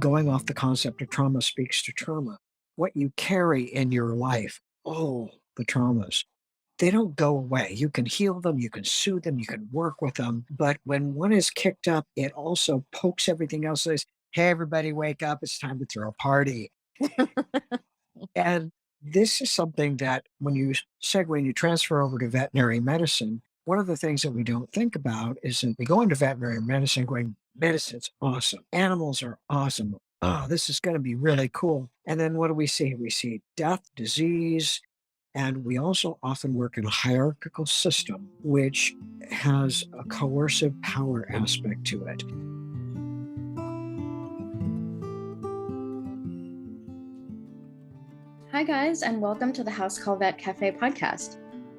going off the concept of trauma speaks to trauma. What you carry in your life, the traumas, they don't go away. You can heal them, you can soothe them, you can work with them. But when one is kicked up, it also pokes everything else. Says, hey, everybody, wake up. It's time to throw a party. And this is something that when you transfer over to veterinary medicine, one of the things that we don't think about is that we go into veterinary medicine going, medicine's awesome. Animals are awesome. Oh, this is going to be really cool. And then what do we see? We see death, disease, and we also often work in a hierarchical system, which has a coercive power aspect to it. Hi guys, and welcome to the House Call Vet Cafe podcast.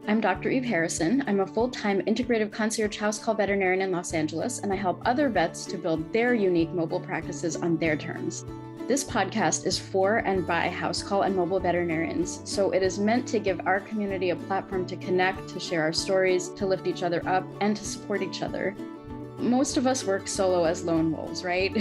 I'm Dr. Eve Harrison. I'm a full-time integrative concierge house call veterinarian in Los Angeles, and I help other vets to build their unique mobile practices on their terms. This podcast is for and by house call and mobile veterinarians, so it is meant to give our community a platform to connect, to share our stories, to lift each other up, and to support each other. Most of us work solo as lone wolves, right?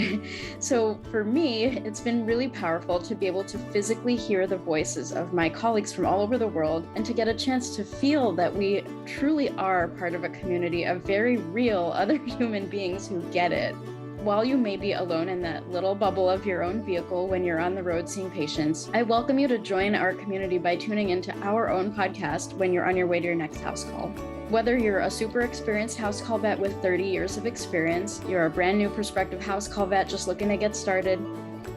So for me, it's been really powerful to be able to physically hear the voices of my colleagues from all over the world and to get a chance to feel that we truly are part of a community of very real other human beings who get it. While you may be alone in that little bubble of your own vehicle when you're on the road seeing patients, I welcome you to join our community by tuning into our own podcast when you're on your way to your next house call. Whether you're a super experienced house call vet with 30 years of experience, you're a brand new prospective house call vet just looking to get started,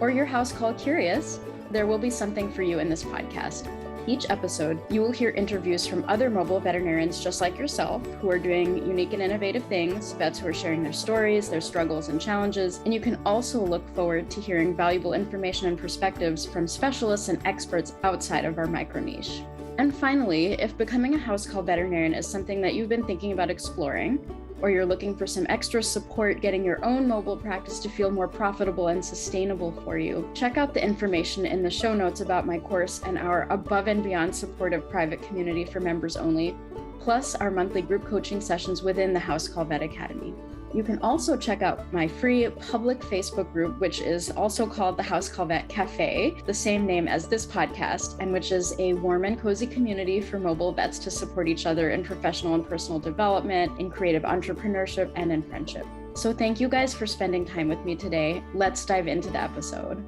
or you're house call curious, there will be something for you in this podcast. Each episode, you will hear interviews from other mobile veterinarians just like yourself who are doing unique and innovative things, vets who are sharing their stories, their struggles and challenges, and you can also look forward to hearing valuable information and perspectives from specialists and experts outside of our micro niche. And finally, if becoming a house call veterinarian is something that you've been thinking about exploring, or you're looking for some extra support getting your own mobile practice to feel more profitable and sustainable for you, check out the information in the show notes about my course and our above and beyond supportive private community for members only, plus our monthly group coaching sessions within the House Call Vet Academy. You can also check out my free public Facebook group, which is also called the House Call Vet Cafe, the same name as this podcast, and which is a warm and cozy community for mobile vets to support each other in professional and personal development, in creative entrepreneurship, and in friendship. So thank you guys for spending time with me today. Let's dive into the episode.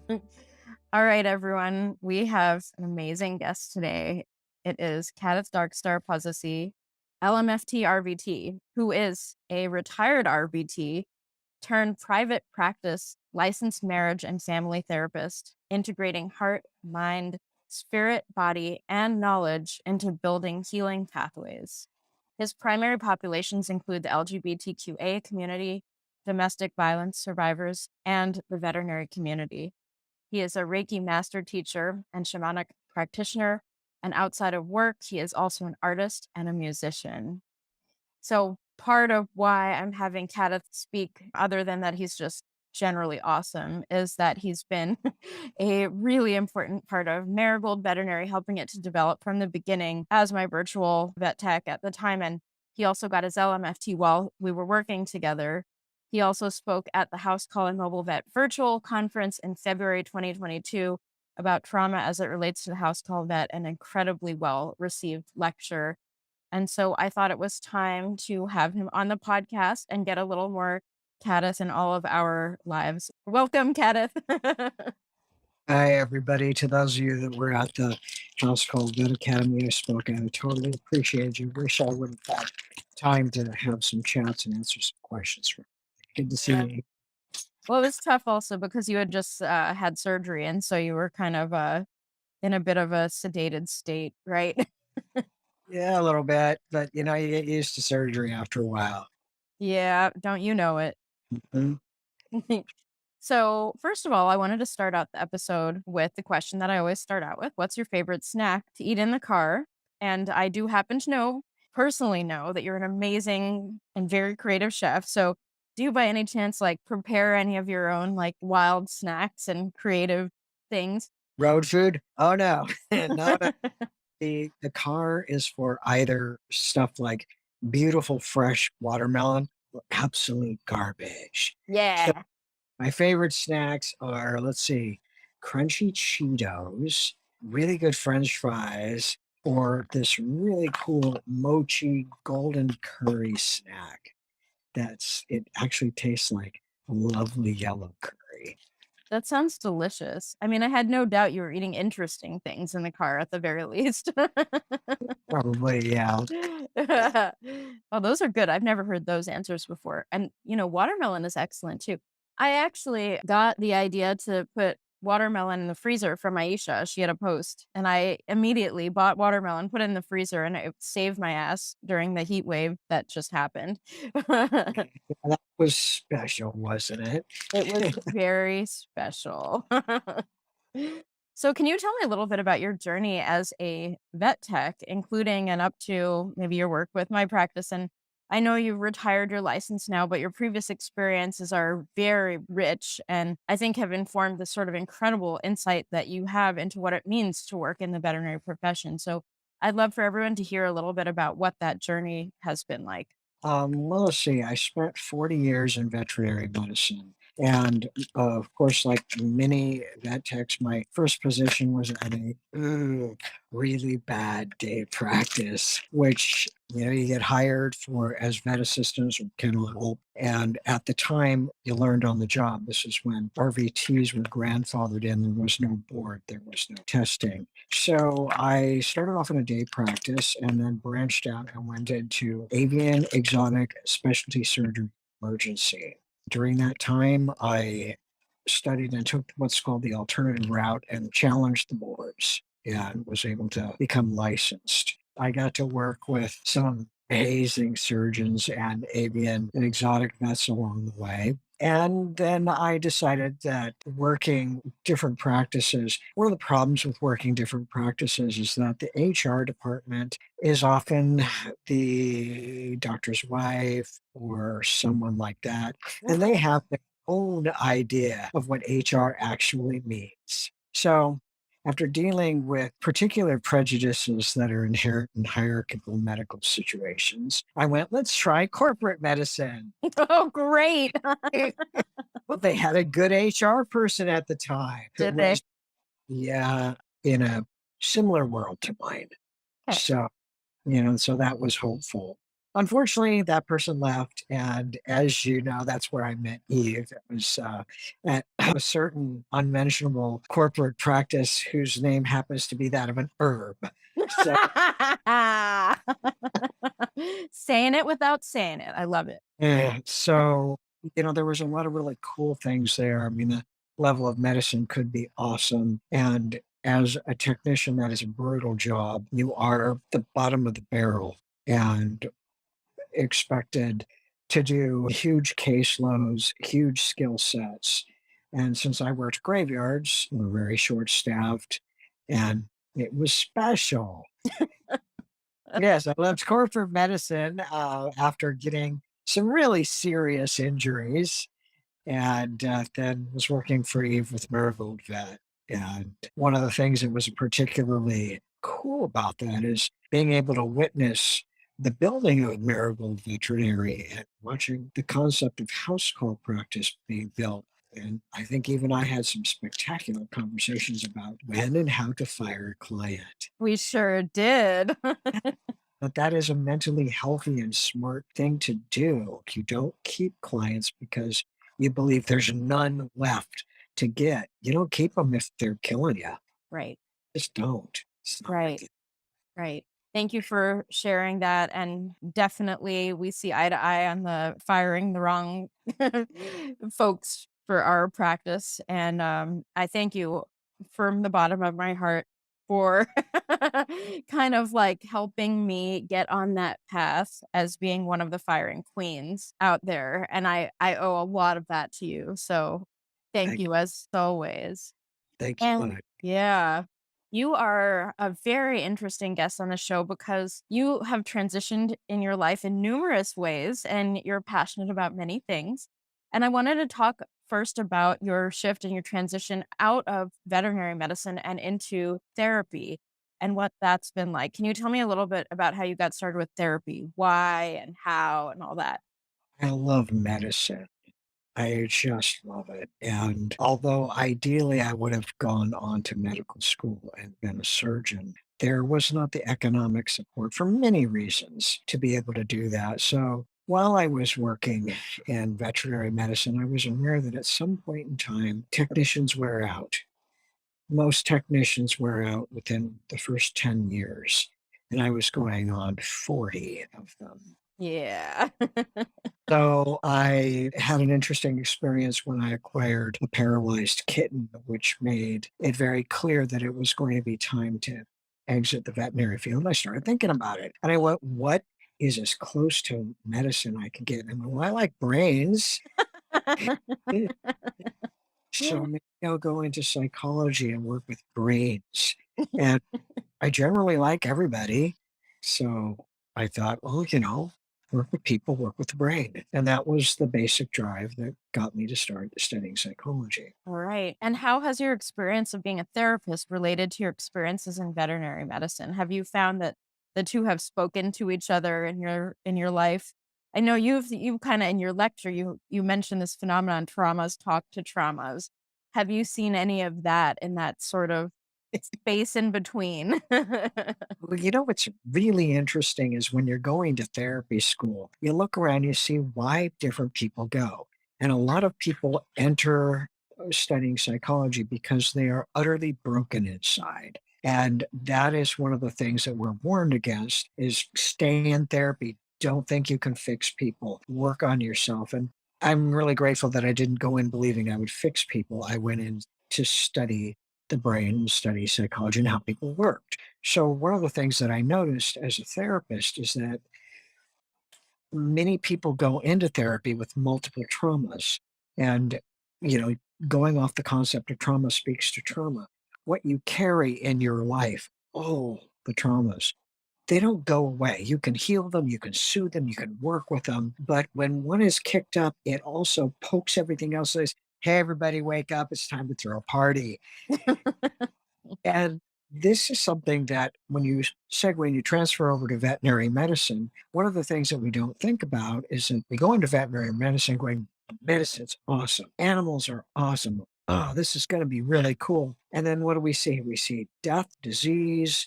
All right, everyone. We have an amazing guest today. It is Kadeth Pozzesi, LMFT RVT, who is a retired RVT turned private practice licensed marriage and family therapist, integrating heart, mind, spirit, body, and knowledge into building healing pathways. His primary populations include the LGBTQA community, domestic violence survivors, and the veterinary community. He is a Reiki master teacher and shamanic practitioner, and outside of work, he is also an artist and a musician. So part of why I'm having Kadeth speak, other than that he's just generally awesome, is that he's been a really important part of Marigold Veterinary, helping it to develop from the beginning as my virtual vet tech at the time. And he also got his LMFT while we were working together. He also spoke at the House Call and Mobile Vet Virtual Conference in February 2022 about trauma as it relates to the House Call Vet, an incredibly well-received lecture. And so I thought it was time to have him on the podcast and get a little more Kadeth in all of our lives. Welcome, Kadeth. Hi, everybody. To those of you that were at the House Call Vet Academy, I spoke. I totally appreciate you. Wish I would have had time to have some chats and answer some questions. Good to see you. Well, it was tough also because you had just had surgery, and so you were kind of in a bit of a sedated state, right? Yeah, a little bit, but you get used to surgery after a while. Yeah, don't you know it? Mhm. So, first of all, I wanted to start out the episode with the question that I always start out with. What's your favorite snack to eat in the car? And I do happen to personally know that you're an amazing and very creative chef. So, do you by any chance prepare any of your own wild snacks and creative things? Road food? Oh no, no, no. The car is for either stuff like beautiful fresh watermelon or absolute garbage. So Yeah. My favorite snacks are, let's see, crunchy Cheetos, really good French fries, or this really cool mochi golden curry snack. It actually tastes like lovely yellow curry. That sounds delicious. I mean, I had no doubt you were eating interesting things in the car at the very least. Probably, yeah. Oh, those are good. I've never heard those answers before. And, watermelon is excellent too. I actually got the idea to put watermelon in the freezer from Aisha. She had a post, and I immediately bought watermelon, put it in the freezer, and it saved my ass during the heat wave that just happened. Yeah, that was special, wasn't it? It was very special. So, can you tell me a little bit about your journey as a vet tech, including and up to maybe your work with my practice? And I know you've retired your license now, but your previous experiences are very rich and I think have informed the sort of incredible insight that you have into what it means to work in the veterinary profession. So, I'd love for everyone to hear a little bit about what that journey has been like. Well, let's see. I spent 40 years in veterinary medicine. And of course, like many vet techs, my first position was at a really bad day practice, which you get hired for as vet assistants or kennel help. And at the time, you learned on the job. This is when RVTs were grandfathered in. There was no board, there was no testing. So I started off in a day practice and then branched out and went into avian exotic specialty surgery emergency. During that time, I studied and took what's called the alternative route and challenged the boards and was able to become licensed. I got to work with some amazing surgeons and avian and exotic vets along the way. And then I decided that working different practices, one of the problems with working different practices is that the HR department is often the doctor's wife or someone like that, and they have their own idea of what HR actually means. So, after dealing with particular prejudices that are inherent in hierarchical medical situations, I went, let's try corporate medicine. Oh, great. Well, they had a good HR person at the time who Did they? was, yeah, in a similar world to mine. Okay. So, so that was hopeful. Unfortunately, that person left, and as you know, that's where I met Eve. It was at a certain unmentionable corporate practice whose name happens to be that of an herb. So, Saying it without saying it. I love it. there was a lot of really cool things there. I mean, the level of medicine could be awesome, and as a technician, that is a brutal job. You are the bottom of the barrel, and expected to do huge caseloads, huge skill sets. And since I worked graveyards, we were very short staffed and it was special. Yes, I left corporate medicine after getting some really serious injuries and then was working for Eve with Marigold Vet. And one of the things that was particularly cool about that is being able to witness the building of Marigold Veterinary and watching the concept of house call practice being built. And I think even I had some spectacular conversations about when and how to fire a client. We sure did. But that is a mentally healthy and smart thing to do. You don't keep clients because you believe there's none left to get. You don't keep them if they're killing you. Right. Just don't. It's not Right. worth it. Right. Thank you for sharing that. And definitely, we see eye to eye on the firing the wrong folks for our practice. And I thank you from the bottom of my heart for kind of like helping me get on that path as being one of the firing queens out there. And I owe a lot of that to you. So thank Thank, you as always. thank you And much. yeah, you are a very interesting guest on the show because you have transitioned in your life in numerous ways and you're passionate about many things. And I wanted to talk first about your shift and your transition out of veterinary medicine and into therapy and what that's been like. Can you tell me a little bit about how you got started with therapy, why and how and all that? I love medicine. I just love it. And although ideally I would have gone on to medical school and been a surgeon, there was not the economic support for many reasons to be able to do that. So while I was working in veterinary medicine, I was aware that at some point in time, technicians wear out. Most technicians wear out within the first 10 years. And I was going on 40 of them. Yeah. So I had an interesting experience when I acquired a paralyzed kitten, which made it very clear that it was going to be time to exit the veterinary field. I started thinking about it. And I went, what is as close to medicine I can get? And I went, well, I like brains. So maybe I'll go into psychology and work with brains. And I generally like everybody. So I thought, well, work with people, work with the brain. And that was the basic drive that got me to start studying psychology. All right. And how has your experience of being a therapist related to your experiences in veterinary medicine? Have you found that the two have spoken to each other in your life? I know you kind of in your lecture you mentioned this phenomenon traumas talk to traumas. Have you seen any of that in that sort of space in between? Well, what's really interesting is when you're going to therapy school, you look around, you see why different people go. And a lot of people enter studying psychology because they are utterly broken inside. And that is one of the things that we're warned against is stay in therapy. Don't think you can fix people. Work on yourself. And I'm really grateful that I didn't go in believing I would fix people. I went in to study the brain, study psychology and how people worked. So one of the things that I noticed as a therapist is that many people go into therapy with multiple traumas. And, you know, going off the concept of trauma speaks to trauma. What you carry in your life, oh, the traumas, they don't go away. You can heal them, you can soothe them, you can work with them. But when one is kicked up, it also pokes everything else. Says, hey, everybody, wake up. It's time to throw a party. And this is something that when you transfer over to veterinary medicine, one of the things that we don't think about is that we go into veterinary medicine going, medicine's awesome. Animals are awesome. Oh, this is going to be really cool. And then what do we see? We see death, disease,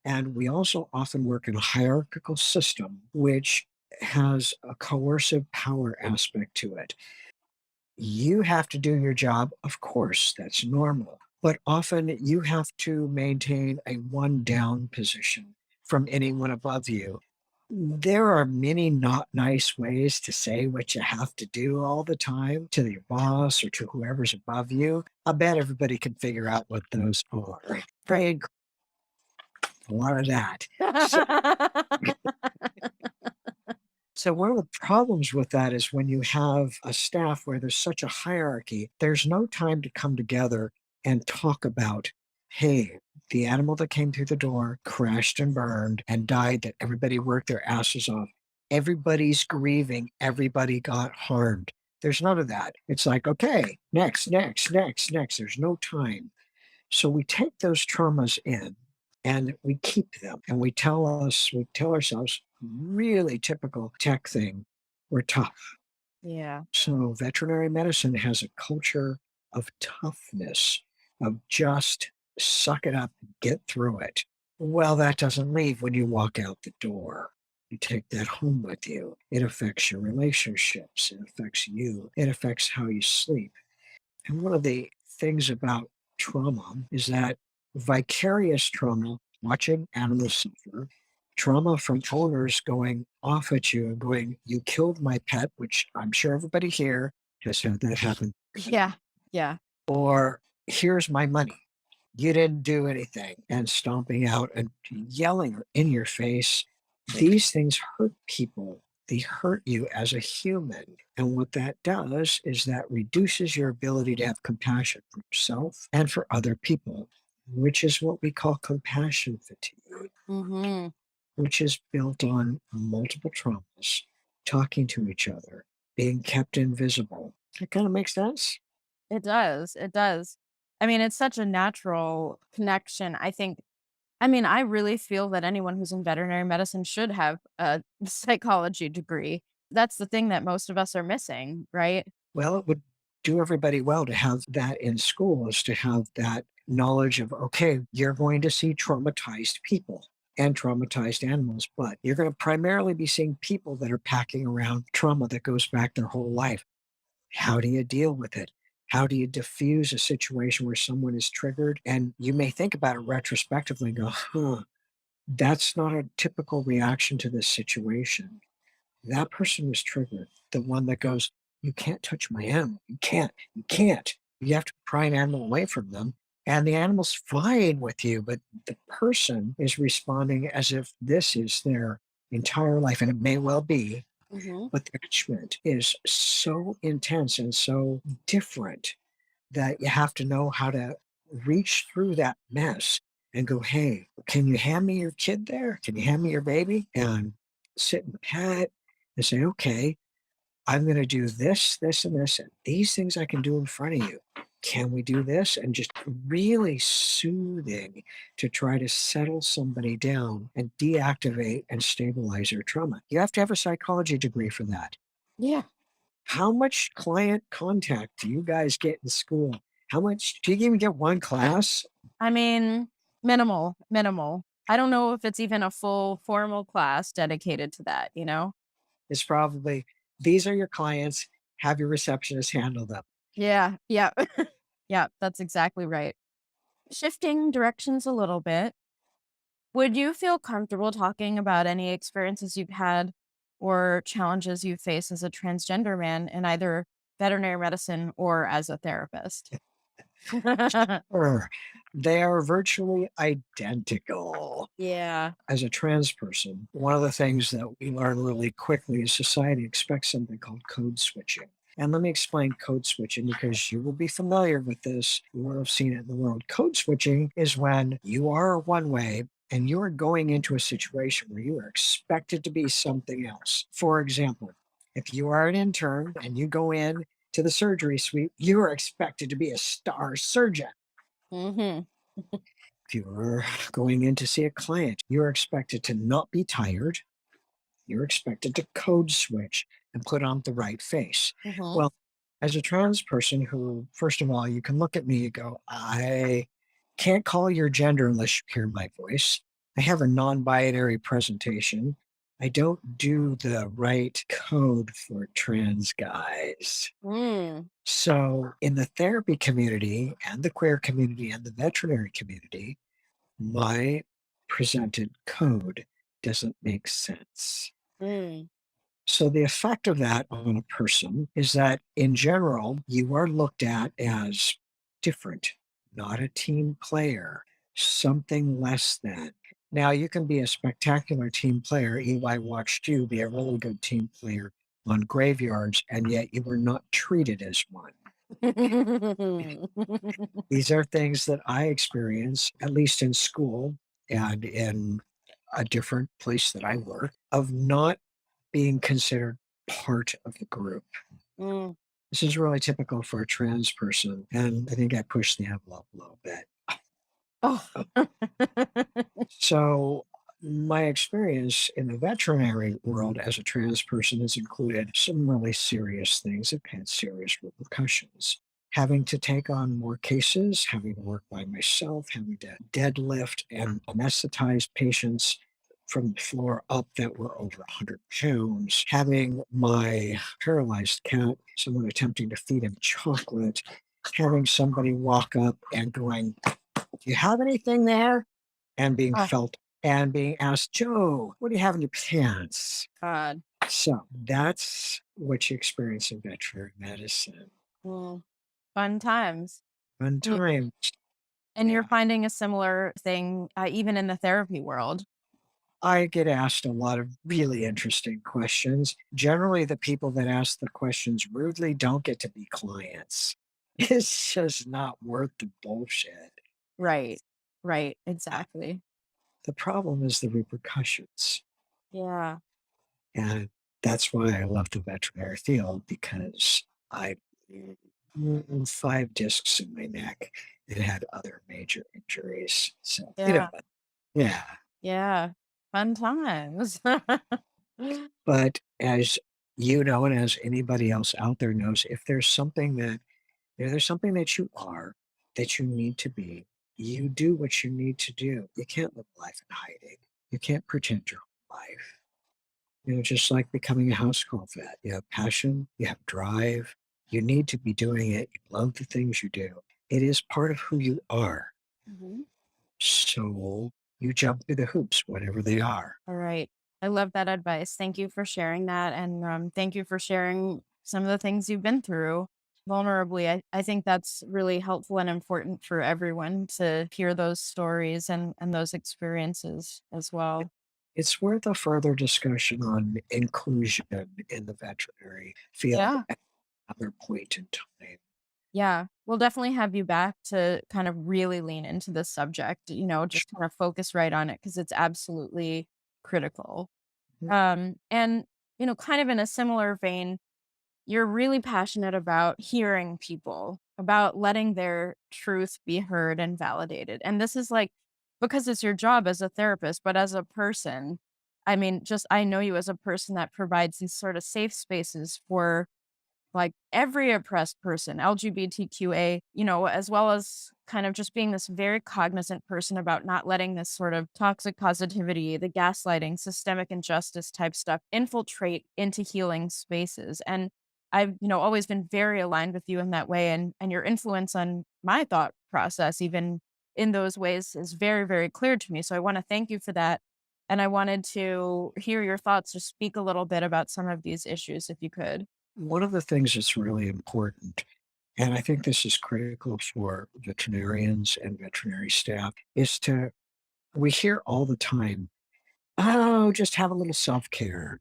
and we also often work in a hierarchical system, which has a coercive power aspect to it. You have to do your job, of course, that's normal. But often you have to maintain a one down position from anyone above you. There are many not nice ways to say what you have to do all the time to your boss or to whoever's above you. I bet everybody can figure out what those are. Very a lot of that. So So one of the problems with that is when you have a staff where there's such a hierarchy, there's no time to come together and talk about, hey, the animal that came through the door crashed and burned and died that everybody worked their asses off. Everybody's grieving. Everybody got harmed. There's none of that. It's like, okay, next, next, next, next. There's no time. So we take those traumas in and we keep them and we tell ourselves, really typical tech thing, we're tough. Yeah. So veterinary medicine has a culture of toughness, of just suck it up, get through it. Well, that doesn't leave when you walk out the door. You take that home with you. It affects your relationships. It affects you. It affects how you sleep. And one of the things about trauma is that vicarious trauma, watching animals suffer, trauma from owners going off at you and going, you killed my pet, which I'm sure everybody here has had that happen. Yeah. Yeah. Or here's my money. You didn't do anything. And stomping out and yelling in your face. These things hurt people. They hurt you as a human. And what that does is that reduces your ability to have compassion for yourself and for other people, which is what we call compassion fatigue, Mhm. which is built on multiple traumas, talking to each other, being kept invisible. That kind of makes sense. It does, it does. I mean, it's such a natural connection. I really feel that anyone who's in veterinary medicine should have a psychology degree. That's the thing that most of us are missing, right? Well, it would do everybody well to have that in school, is to have that knowledge of, okay, you're going to see traumatized people and traumatized animals, but you're going to primarily be seeing people that are packing around trauma that goes back their whole life. How do you deal with it? How do you diffuse a situation where someone is triggered? And you may think about it retrospectively and go, huh, that's not a typical reaction to this situation. That person was triggered. The one that goes, "You can't touch my animal. You can't. You can't." You have to pry an animal away from them, and the animal's fine with you, but the person is responding as if this is their entire life, and it may well be, Hmm. but the attachment is so intense and so different that you have to know how to reach through that mess and go, "Hey, can you hand me your kid there? Can you hand me your baby?" And sit and pat and say, "Okay, I'm going to do this, this, and this, and these things I can do in front of you. Can we do this?" And just really soothing to try to settle somebody down and deactivate and stabilize their trauma. You have to have a psychology degree for that. Yeah. How much client contact do you guys get in school? How much do you even get one class? I mean, minimal, minimal. I don't know if it's even a full formal class dedicated to that, you know? It's probably, these are your clients, have your receptionist handle them. Yeah. Yeah. Yeah. That's exactly right. Shifting directions a little bit, would you feel comfortable talking about any experiences you've had or challenges you face as a transgender man in either veterinary medicine or as a therapist? Sure. They are virtually identical. Yeah. As a trans person, one of the things that we learn really quickly is society expects something called code switching. And let me explain code switching because you will be familiar with this. You will have seen it in the world. Code switching is when you are one way and you're going into a situation where you are expected to be something else. For example, if you are an intern and you go in to the surgery suite, you are expected to be a star surgeon. Mhm. If you're going in to see a client, you're expected to not be tired. You're expected to code switch and put on the right face. Mhm. Well, as a trans person who, first of all, you can look at me and go, I can't call your gender unless you hear my voice. I have a non binary presentation. I don't do the right code for trans guys. Mm. So, in the therapy community and the queer community and the veterinary community, my presented code doesn't make sense. Mm. So, the effect of that on a person is that in general, you are looked at as different, not a team player, something less than. Now, you can be a spectacular team player. EY watched you be a really good team player on graveyards, and yet you were not treated as one. These are things that I experience, at least in school and in a different place that I work, of not being considered part of the group. Mm. This is really typical for a trans person. And I think I pushed the envelope a little bit. Oh. So, my experience in the veterinary world as a trans person has included some really serious things that had serious repercussions. Having to take on more cases, having to work by myself, having to deadlift and anesthetize patients from the floor up that were over 100 pounds, having my paralyzed cat, someone attempting to feed him chocolate, having somebody walk up and going, "Do you have anything there?" And being Oh, felt and being asked, "Joe, what do you have in your pants?" God. So that's what you experience in veterinary medicine. Mm. Fun times. Fun Mm. times. And you're Yeah. finding a similar thing, even in the therapy world. I get asked a lot of really interesting questions. Generally, the people that ask the questions rudely don't get to be clients. It's just not worth the bullshit. Right. Right. Uh, Exactly. The problem is the repercussions. Yeah. And that's why I love the veterinary field because I 5 discs in my neck and had other major injuries. So, Yeah. yeah. Yeah. Fun times. But as You know, and as anybody else out there knows, if there's something that you are, that you need to be, you do what you need to do. You can't live life in hiding. You can't pretend your whole life. You know, just like becoming a house call vet, you have passion, you have drive, you need to be doing it. You love the things you do. It is part of who you are. Mhm. So you jump through the hoops, whatever they are. All right. I love that advice. Thank you for sharing that. And thank you for sharing some of the things you've been through vulnerably. I think that's really helpful and important for everyone to hear those stories and those experiences as well. It's worth a further discussion on inclusion in the veterinary field Yeah. at another point in time. Yeah. We'll definitely have you back to kind of really lean into this subject, just kind of focus right on it because it's absolutely critical. Mhm. And, kind of in a similar vein, you're really passionate about hearing people, about letting their truth be heard and validated. And this is like because it's your job as a therapist, but as a person, I mean, just I know you as a person that provides these sort of safe spaces for like every oppressed person, LGBTQA, as well as kind of just being this very cognizant person about not letting this sort of toxic positivity, the gaslighting, systemic injustice type stuff infiltrate into healing spaces. And I've, always been very aligned with you in that way. And your influence on my thought process, even in those ways, is very, very clear to me. So I want to thank you for that. And I wanted to hear your thoughts, just speak a little bit about some of these issues, if you could. One of the things that's really important, and I think this is critical for veterinarians and veterinary staff, is we hear all the time, oh, just have a little self care.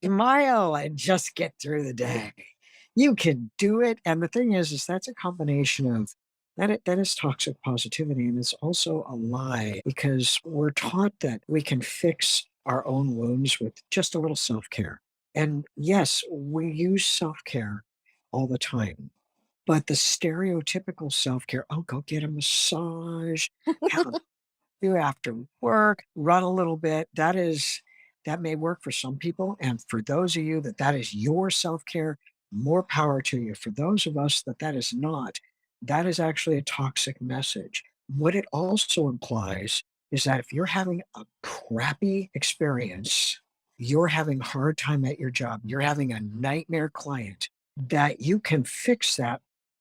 Smile and just get through the day. You can do it. And the thing is that's a combination of that is toxic positivity. And it's also a lie because we're taught that we can fix our own wounds with just a little self care. And yes, we use self care all the time. But the stereotypical self care, oh, go get a massage, have a do after work, run a little bit. That may work for some people, and for those of you that is your self-care, more power to you. For those of us that is not, that is actually a toxic message. What it also implies is that if you're having a crappy experience, you're having a hard time at your job, you're having a nightmare client, that you can fix that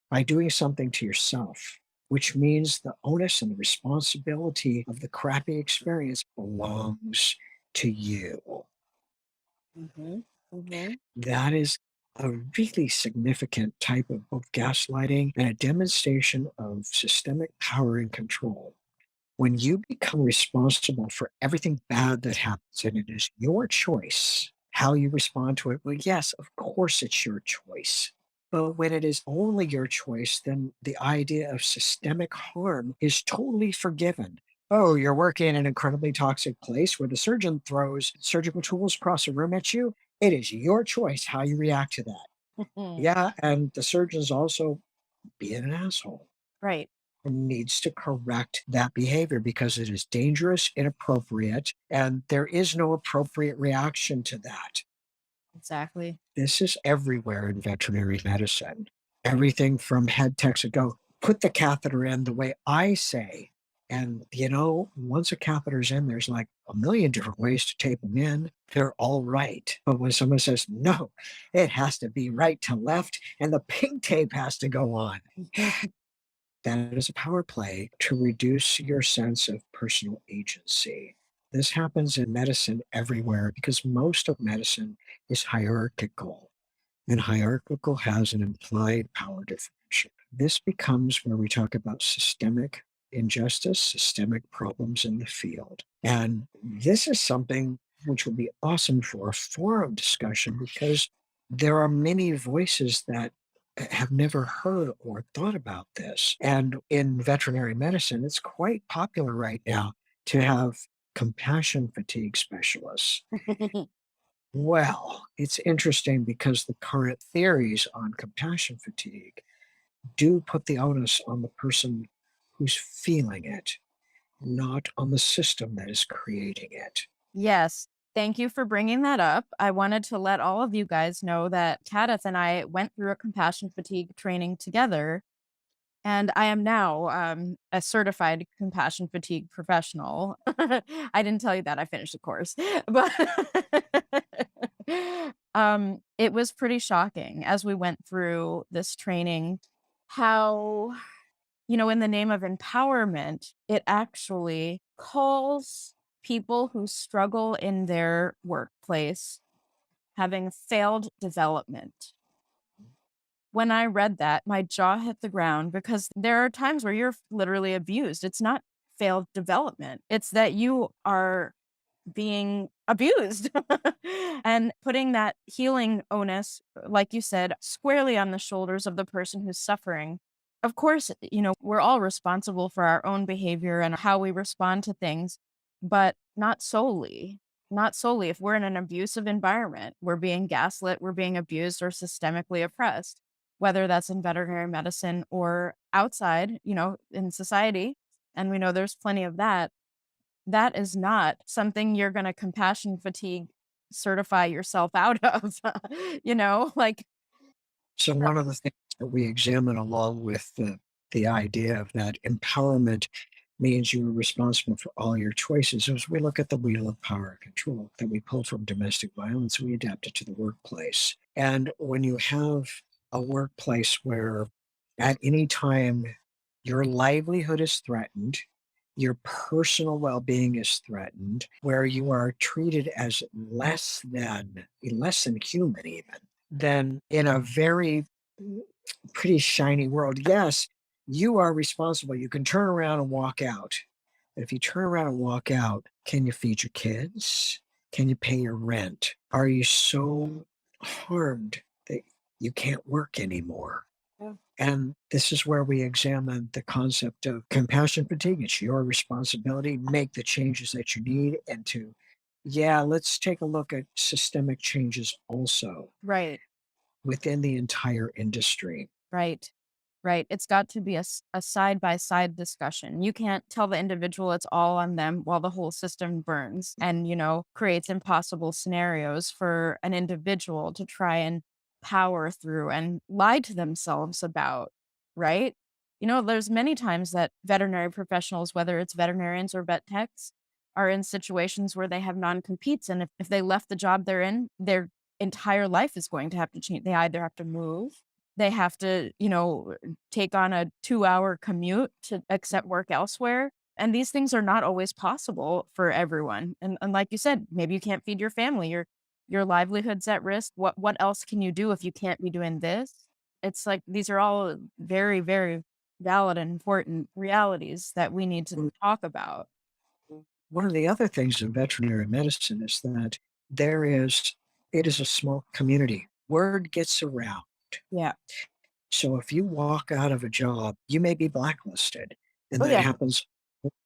by doing something to yourself, which means the onus and the responsibility of the crappy experience belongs to you. Mhm. Mhm. That is a really significant type of both gaslighting and a demonstration of systemic power and control. When you become responsible for everything bad that happens, and it is your choice how you respond to it, well, yes, of course, it's your choice. But when it is only your choice, then the idea of systemic harm is totally forgiven. Oh, you're working in an incredibly toxic place where the surgeon throws surgical tools across a room at you. It is your choice how you react to that. Yeah, and the surgeon's also being an asshole Right. and needs to correct that behavior because it is dangerous, inappropriate, and there is no appropriate reaction to that. Exactly. This is everywhere in veterinary medicine. Everything from head techs that go, put the catheter in the way I say. And, once a catheter's in, there's like a million different ways to tape them in. They're all right. But when someone says, no, it has to be right to left and the pink tape has to go on, that is a power play to reduce your sense of personal agency. This happens in medicine everywhere because most of medicine is hierarchical, and hierarchical has an implied power differential. This becomes where we talk about systemic injustice, systemic problems in the field. And this is something which will be awesome for a forum discussion because there are many voices that have never heard or thought about this. And in veterinary medicine, it's quite popular right now to have compassion fatigue specialists. Well, it's interesting because the current theories on compassion fatigue do put the onus on the person who's feeling it, not on the system that is creating it. Yes. Thank you for bringing that up. I wanted to let all of you guys know that Kadeth and I went through a compassion fatigue training together, and I am now a certified compassion fatigue professional. I didn't tell you that I finished the course, but it was pretty shocking as we went through this training how, in the name of empowerment, it actually calls people who struggle in their workplace having failed development. When I read that, my jaw hit the ground because there are times where you're literally abused. It's not failed development, it's that you are being abused and putting that healing onus, like you said, squarely on the shoulders of the person who's suffering. Of course, we're all responsible for our own behavior and how we respond to things, but not solely. Not solely. If we're in an abusive environment, we're being gaslit, we're being abused or systemically oppressed, whether that's in veterinary medicine or outside, in society. And we know there's plenty of that. That is not something you're gonna compassion fatigue certify yourself out of, like So one of the things that we examine along with the idea of that empowerment means you are responsible for all your choices is we look at the wheel of power and control that we pull from domestic violence, we adapt it to the workplace. And when you have a workplace where at any time your livelihood is threatened, your personal well-being is threatened, where you are treated as less than human even, then in a very pretty shiny world, yes, you are responsible. You can turn around and walk out. But if you turn around and walk out, can you feed your kids? Can you pay your rent? Are you so harmed that you can't work anymore? Yeah. And this is where we examine the concept of compassion fatigue. It's your responsibility. Make the changes that you need. And yeah, let's take a look at systemic changes also Right, within the entire industry. right, right. It's got to be a side-by-side discussion. You can't tell the individual it's all on them while the whole system burns and, creates impossible scenarios for an individual to try and power through and lie to themselves about, right? There's many times that veterinary professionals, whether it's veterinarians or vet techs, are in situations where they have non-competes, and if they left the job they're in, their entire life is going to have to change. They either have to move, they have to, take on a 2-hour commute to accept work elsewhere, and these things are not always possible for everyone, and like you said, maybe you can't feed your family, your livelihood's at risk. What else can you do if you can't be doing this? It's like these are all very, very valid and important realities that we need to talk about. One of the other things in veterinary medicine is that there is it is a small community. Word gets around. Yeah. So if you walk out of a job, you may be blacklisted. And Oh, that yeah. happens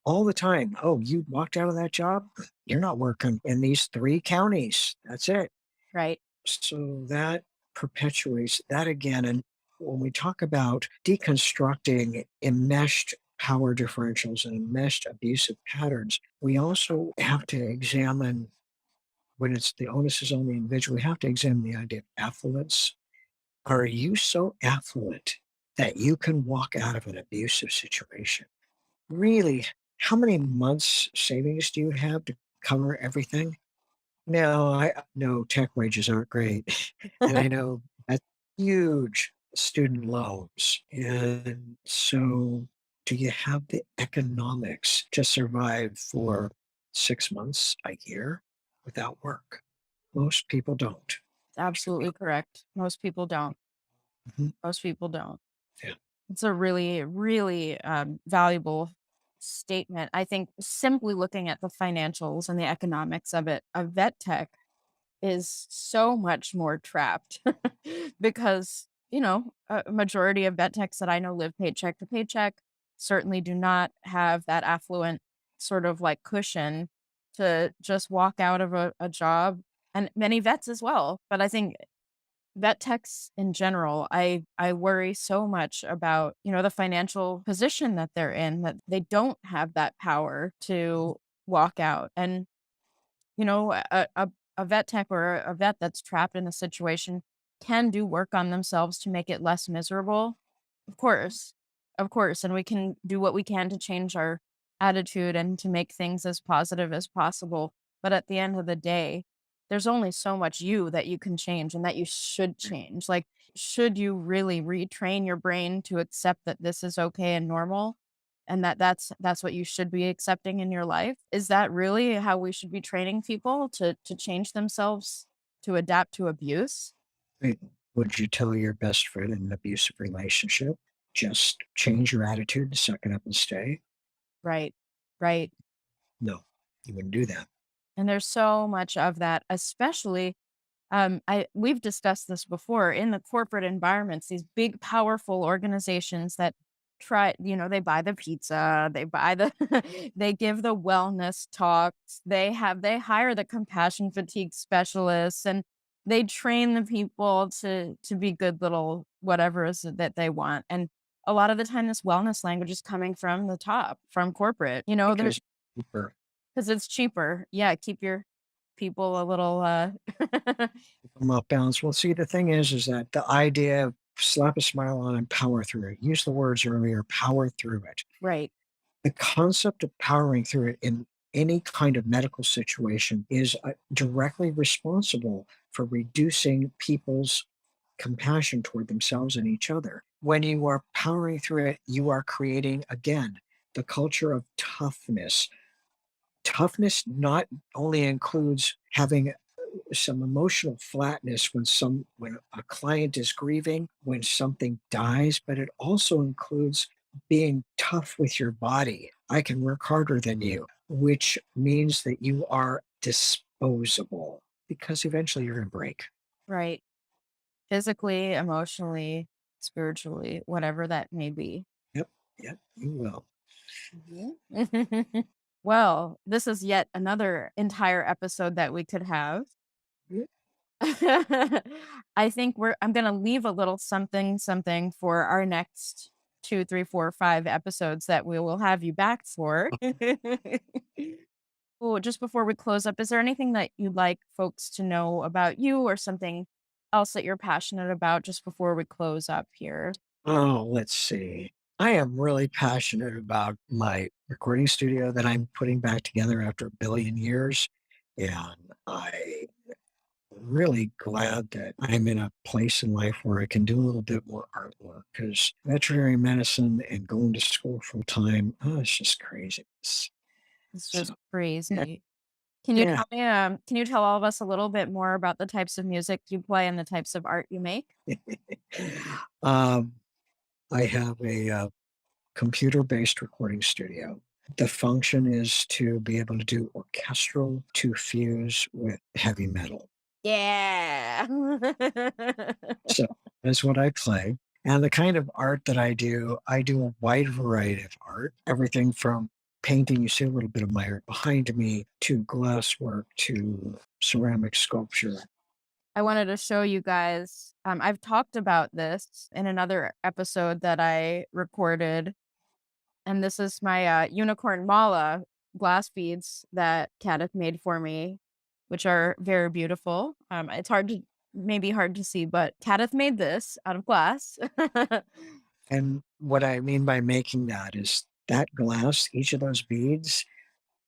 all the time. Oh, you walked out of that job? You're not working in these 3 counties. That's it. Right. So that perpetuates that again. And when we talk about deconstructing enmeshed power differentials and enmeshed abusive patterns, we also have to examine when it's the onus is on the individual, we have to examine the idea of affluence. Are you so affluent that you can walk out of an abusive situation? Really, how many months savings do you have to cover everything? No, I no, tech wages aren't great. And I know that's huge student loans. And so do you have the economics to survive for 6 months, a year without work? Most people don't. Absolutely correct. Most people don't. Mhm. Most people don't. Yeah. It's a really, really valuable statement. I think simply looking at the financials and the economics of it, a vet tech is so much more trapped because, a majority of vet techs that I know live paycheck to paycheck, certainly do not have that affluent sort of like cushion to just walk out of a job, and many vets as well. But I think vet techs in general, I worry so much about, the financial position that they're in, that they don't have that power to walk out. And a vet tech or a vet that's trapped in a situation can do work on themselves to make it less miserable. Of course. Of course. And we can do what we can to change our attitude and to make things as positive as possible. But at the end of the day, there's only so much you that you can change and that you should change. Like, should you really retrain your brain to accept that this is okay and normal? And that's what you should be accepting in your life? Is that really how we should be training people to change themselves to adapt to abuse? Right. Would you tell your best friend in an abusive relationship, just change your attitude, suck it up and stay? Right. Right. No, you wouldn't do that. And there's so much of that, especially I we've discussed this before in the corporate environments, these big, powerful organizations that they buy the pizza, they buy the they give the wellness talks, they hire the compassion fatigue specialists, and they train the people to be good little whatever is that they want. And a lot of the time this wellness language is coming from the top, from corporate. Because people 'Cause it's cheaper. Yeah, keep your people a little, come off balance. Well, see, the thing is that the idea of slap a smile on and power through it. Use the words earlier, power through it. right, The concept of powering through it in any kind of medical situation is directly responsible for reducing people's compassion toward themselves and each other. When you are powering through it, you are creating, again, the culture of toughness. Toughness not only includes having some emotional flatness when a client is grieving, when something dies, but it also includes being tough with your body. I can work harder than you, which means that you are disposable because eventually you're going to break. right. Physically, emotionally, spiritually, whatever that may be. Yep, yep, you will. Mhm. Well, this is yet another entire episode that we could have. Yep. I think I'm gonna leave a little something something for our next 2, 3, 4, 5 episodes that we will have you back for. Oh, just before we close up, is there anything that you'd like folks to know about you or something else that you're passionate about just before we close up here? Oh, let's see. I am really passionate about my recording studio that I'm putting back together after a billion years. And I really glad that I'm in a place in life where I can do a little bit more artwork because veterinary medicine and going to school full time, oh, it's just craziness. It's So, just yeah, crazy. yeah. Can you tell all of us a little bit more about the types of music you play and the types of art you make? um, I have a computer based recording studio. The function is to be able to do orchestral to fuse with heavy metal. Yeah. So that's what I play. And the kind of art that I do a wide variety of art, everything from painting, you see a little bit of my art behind me, to glass work, to ceramic sculpture. I wanted to show you guys, I've talked about this in another episode that I recorded, and this is my, unicorn mala glass beads that Kadeth made for me, which are very beautiful. It's maybe hard to see, but Kadeth made this out of glass. And what I mean by making that is that glass, each of those beads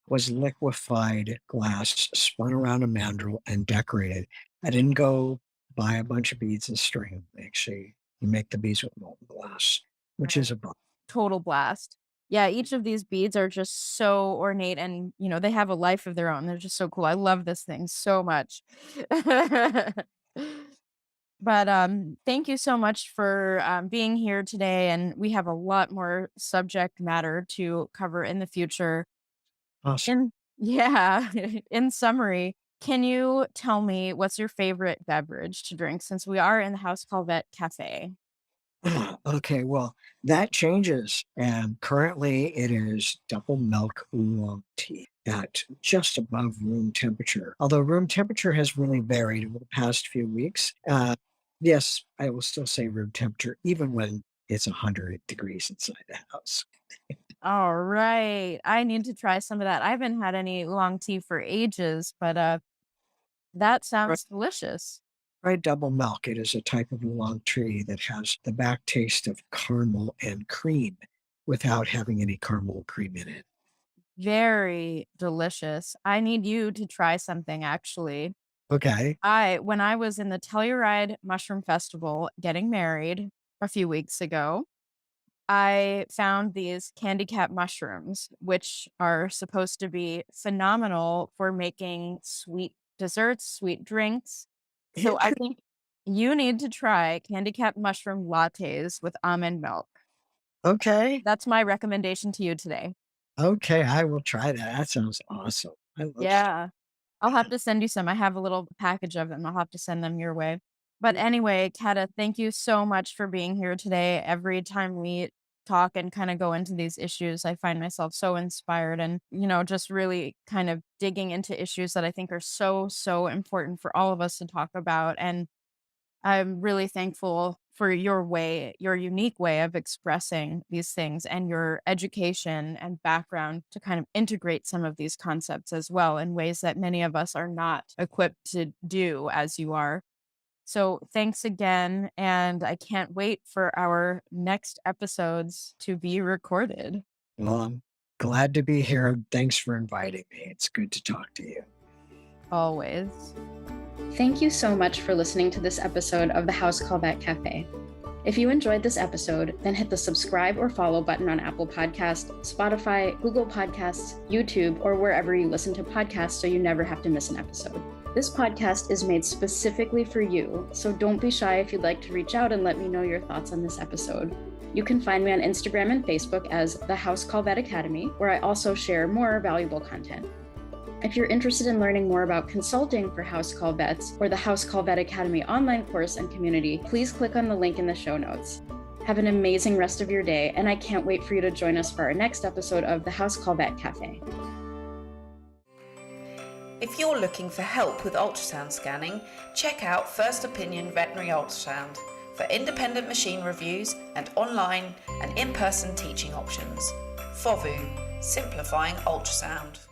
was liquefied glass spun around a mandrel and decorated. I didn't go buy a bunch of beads and string them. Actually, you make the beads with molten glass, which is a bonus. Total blast. Yeah, each of these beads are just so ornate and, they have a life of their own. They're just so cool. I love this thing so much. But, thank you so much for, being here today, and we have a lot more subject matter to cover in the future. Awesome. In Yeah, in summary, can you tell me what's your favorite beverage to drink since we are in the House Calvet Cafe? Okay, well, that changes. And currently it is double milk oolong tea at just above room temperature. Although room temperature has really varied over the past few weeks. Yes, I will still say room temperature, even when it's 100 degrees inside the house. All right. I need to try some of that. I haven't had any long tea for ages, but that Right. sounds delicious. Fried double milk. It is a type of oolong tree that has the back taste of caramel and cream without having any caramel cream in it. Very delicious. I need you to try something actually. Okay. When I was in the Telluride Mushroom Festival getting married a few weeks ago, I found these candy cap mushrooms, which are supposed to be phenomenal for making sweet desserts, sweet drinks. So I think you need to try candy cap mushroom lattes with almond milk. Okay. That's my recommendation to you today. Okay. I will try that. That sounds awesome. I love Yeah. I'll have to send you some. I have a little package of them. I'll have to send them your way. But anyway, Kata, thank you so much for being here today. Every time we talk and kind of go into these issues, I find myself so inspired and, just really kind of digging into issues that I think are so, so important for all of us to talk about. And I'm really thankful for your unique way of expressing these things and your education and background to kind of integrate some of these concepts as well in ways that many of us are not equipped to do as you are. So thanks again. And I can't wait for our next episodes to be recorded. Well, I'm glad to be here. Thanks for inviting me. It's good to talk to you. Always. Thank you so much for listening to this episode of the House Call Vet Cafe. If you enjoyed this episode, then hit the subscribe or follow button on Apple Podcasts, Spotify, Google Podcasts, YouTube, or wherever you listen to podcasts so you never have to miss an episode. This podcast is made specifically for you, so don't be shy if you'd like to reach out and let me know your thoughts on this episode. You can find me on Instagram and Facebook as The House Call Vet Academy, where I also share more valuable content. If you're interested in learning more about consulting for House Call Vets or the House Call Vet Academy online course and community, please click on the link in the show notes. Have an amazing rest of your day, and I can't wait for you to join us for our next episode of the House Call Vet Cafe. If you're looking for help with ultrasound scanning, check out First Opinion Veterinary Ultrasound for independent machine reviews and online and in-person teaching options. FOVU, simplifying ultrasound.